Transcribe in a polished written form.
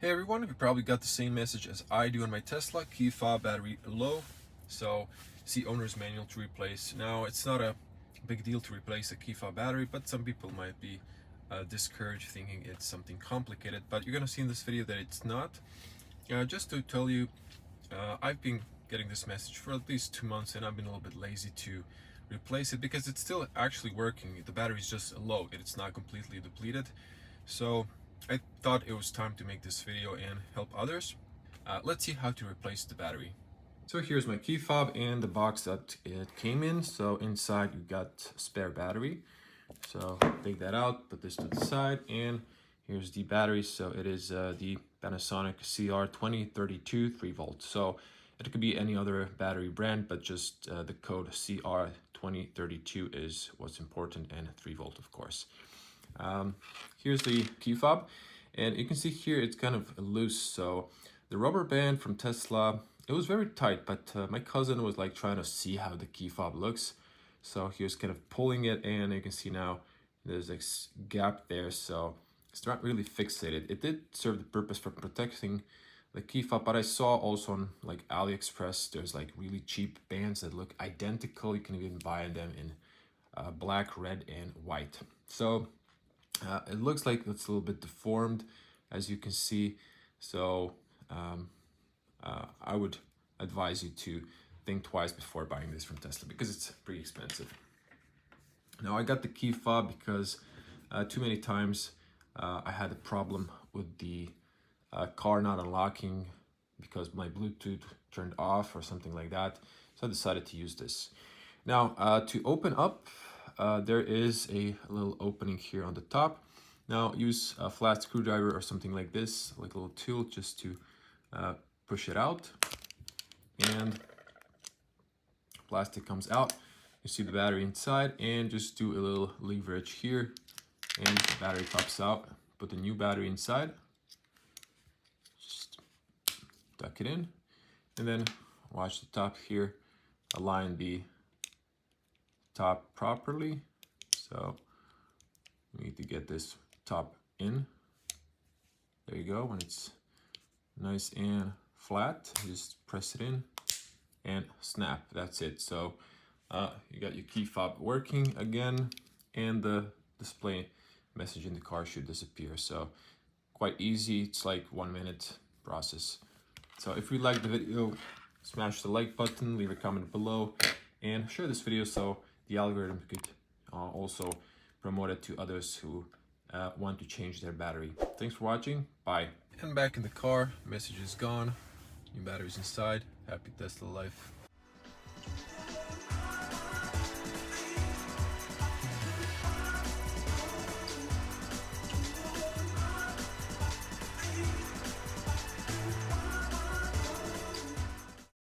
Hey everyone, you probably got the same message as I do on my Tesla, key fob battery low, so see owner's manual to replace. Now it's not a big deal to replace a key fob battery, but some people might be discouraged thinking it's something complicated, but you're gonna see in this video that it's not. Just to tell you, I've been getting this message for at least 2 months and I've been a little bit lazy to replace it because it's still actually working. The battery is just low, it's not completely depleted. So I thought it was time to make this video and help others. Let's see how to replace the battery. So here's my key fob and the box that it came in. So inside you got spare battery. So take that out, put this to the side, and here's the battery. So it is the Panasonic CR2032 3 volt. So it could be any other battery brand, but just the code CR2032 is what's important, and 3 volt of course. Here's the key fob, and you can see here it's kind of loose. So the rubber band from Tesla, it was very tight, but my cousin was like trying to see how the key fob looks. So he was kind of pulling it, and you can see now there's a gap there, so it's not really fixated. It did serve the purpose for protecting the key fob, but I saw also on like AliExpress there's like really cheap bands that look identical. You can even buy them in black, red, and white. So it looks like it's a little bit deformed, as you can see. So I would advise you to think twice before buying this from Tesla because it's pretty expensive. Now I got the key fob because too many times I had a problem with the car not unlocking because my Bluetooth turned off or something like that. So I decided to use this. Now to open up, there is a little opening here on the top. Now use a flat screwdriver or something like this, like a little tool, just to push it out. And plastic comes out. You see the battery inside, and just do a little leverage here, and the battery pops out. Put the new battery inside. Just tuck it in, and then watch the top here. Align the top properly. So we need to get this top in. There you go. When it's nice and flat, just press it in and snap. That's it. So you got your key fob working again, and the display message in the car should disappear. So quite easy. It's like 1 minute process. So if you like the video, smash the like button, leave a comment below, and share this video so the algorithm could also promote it to others who want to change their battery. Thanks for watching. Bye. And back in the car, message is gone. New batteries inside. Happy Tesla life.